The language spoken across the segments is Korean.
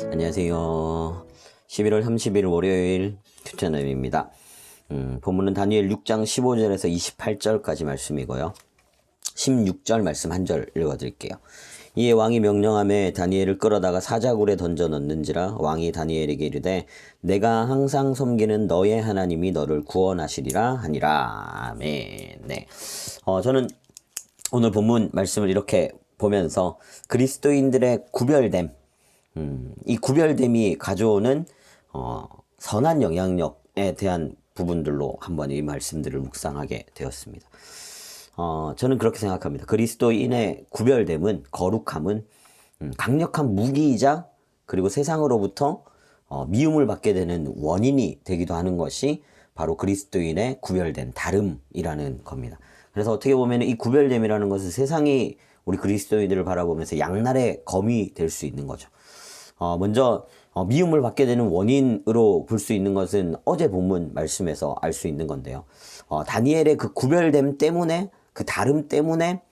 안녕하세요. 11월 30일 월요일 큐티나임입니다. 본문은 다니엘 6장 15절에서 28절까지 말씀이고요. 16절 말씀 한 절 읽어드릴게요. 이에 왕이 명령하매 다니엘을 끌어다가 사자굴에 던져 넣는지라. 왕이 다니엘에게 이르되 내가 항상 섬기는 너의 하나님이 너를 구원하시리라 하니라. 아멘. 네. 저는 오늘 본문 말씀을 이렇게 보면서 그리스도인들의 구별됨, 이 구별됨이 가져오는 선한 영향력에 대한 부분들로 한번 이 말씀들을 묵상하게 되었습니다. 저는 그렇게 생각합니다. 그리스도인의 구별됨은, 거룩함은 강력한 무기이자 그리고 세상으로부터 미움을 받게 되는 원인이 되기도 하는 것이 바로 그리스도인의 구별된 다름이라는 겁니다. 그래서 어떻게 보면 이 구별됨이라는 것은 세상이 우리 그리스도인들을 바라보면서 양날의 검이 될 수 있는 거죠. 먼저 미움을 받게 되는 원인으로 볼 수 있는 것은 어제 본문 말씀에서 알 수 있는 건데요. 다니엘의 그 구별됨 때문에, 그 다름 때문에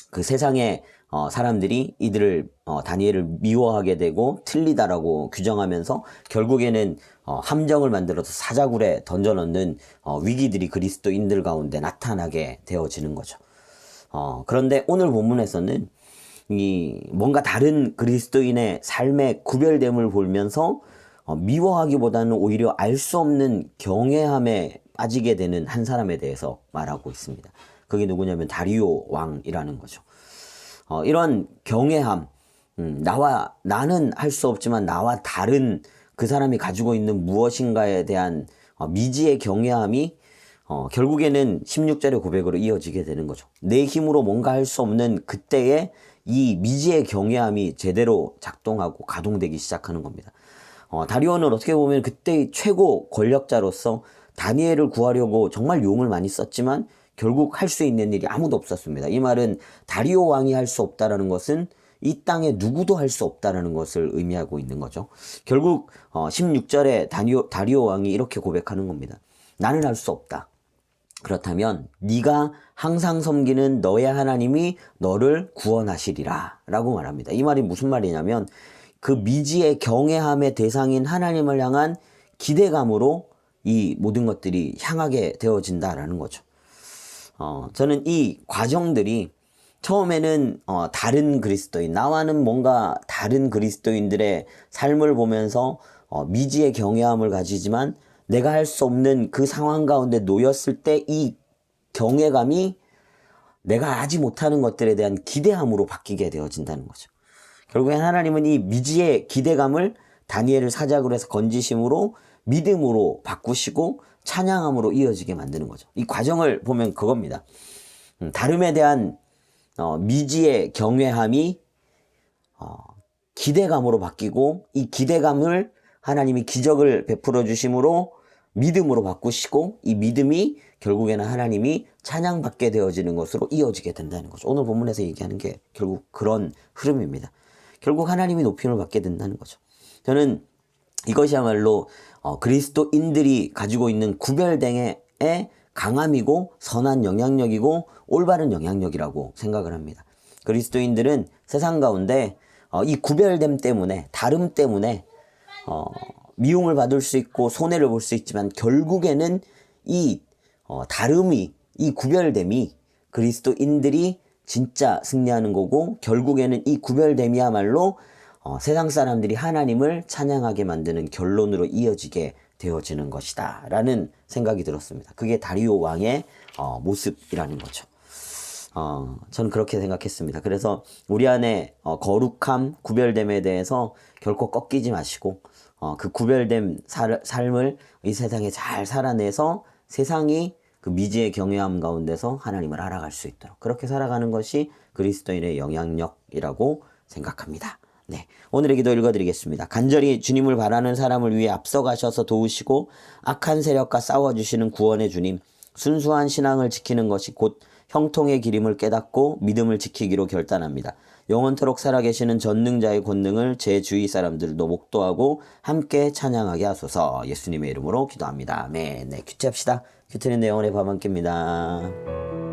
그 세상의 사람들이 이들을 다니엘을 미워하게 되고 틀리다라고 규정하면서 결국에는 함정을 만들어서 사자굴에 던져넣는 위기들이 그리스도인들 가운데 나타나게 되어지는 거죠. 그런데 오늘 본문에서는 이 뭔가 다른 그리스도인의 삶의 구별됨을 보면서 미워하기보다는 오히려 알 수 없는 경외함에 빠지게 되는 한 사람에 대해서 말하고 있습니다. 그게 누구냐면 다리오 왕이라는 거죠. 이런 경외함, 나는 할 수 없지만 나와 다른 그 사람이 가지고 있는 무엇인가에 대한 미지의 경외함이 결국에는 16절의 고백으로 이어지게 되는 거죠. 내 힘으로 뭔가 할 수 없는 그때에 이 미지의 경외함이 제대로 작동하고 가동되기 시작하는 겁니다. 다리오는 어떻게 보면 그때의 최고 권력자로서 다니엘을 구하려고 정말 용을 많이 썼지만 결국 할 수 있는 일이 아무도 없었습니다. 이 말은 다리오 왕이 할 수 없다라는 것은 이 땅에 누구도 할 수 없다라는 것을 의미하고 있는 거죠. 결국 16절에 다리오 왕이 이렇게 고백하는 겁니다. 나는 할 수 없다. 그렇다면 네가 항상 섬기는 너의 하나님이 너를 구원하시리라 라고 말합니다. 이 말이 무슨 말이냐면 그 미지의 경외함의 대상인 하나님을 향한 기대감으로 이 모든 것들이 향하게 되어진다라는 거죠. 저는 이 과정들이 처음에는 다른 그리스도인, 나와는 뭔가 다른 그리스도인들의 삶을 보면서 미지의 경외함을 가지지만 내가 할 수 없는 그 상황 가운데 놓였을 때 이 경외감이 내가 하지 못하는 것들에 대한 기대함으로 바뀌게 되어진다는 거죠. 결국엔 하나님은 이 미지의 기대감을 다니엘을 사자굴에서 건지심으로 믿음으로 바꾸시고 찬양함으로 이어지게 만드는 거죠. 이 과정을 보면 그겁니다. 다름에 대한 미지의 경외함이 기대감으로 바뀌고 이 기대감을 하나님이 기적을 베풀어 주심으로 믿음으로 바꾸시고 이 믿음이 결국에는 하나님이 찬양받게 되어지는 것으로 이어지게 된다는 거죠. 오늘 본문에서 얘기하는 게 결국 그런 흐름입니다. 결국 하나님이 높임을 받게 된다는 거죠. 저는 이것이야말로 그리스도인들이 가지고 있는 구별됨의 강함이고 선한 영향력이고 올바른 영향력이라고 생각을 합니다. 그리스도인들은 세상 가운데 이 구별됨 때문에, 다름 때문에 미움을 받을 수 있고 손해를 볼 수 있지만 결국에는 이 다름이, 이 구별됨이 그리스도인들이 진짜 승리하는 거고 결국에는 이 구별됨이야말로 세상 사람들이 하나님을 찬양하게 만드는 결론으로 이어지게 되어지는 것이다 라는 생각이 들었습니다. 그게 다리오 왕의 모습이라는 거죠. 저는 그렇게 생각했습니다. 그래서 우리 안에 거룩함, 구별됨에 대해서 결코 꺾이지 마시고 그 구별된 삶을 이 세상에 잘 살아내서 세상이 그 미지의 경외함 가운데서 하나님을 알아갈 수 있도록 그렇게 살아가는 것이 그리스도인의 영향력이라고 생각합니다. 네, 오늘의 기도 읽어드리겠습니다. 간절히 주님을 바라는 사람을 위해 앞서가셔서 도우시고 악한 세력과 싸워주시는 구원의 주님, 순수한 신앙을 지키는 것이 곧 형통의 기림을 깨닫고 믿음을 지키기로 결단합니다. 영원토록 살아계시는 전능자의 권능을 제 주위 사람들도 목도하고 함께 찬양하게 하소서. 예수님의 이름으로 기도합니다. 아멘. 네, 큐티합시다. 큐티는 내 영혼의 밥 한 끼입니다.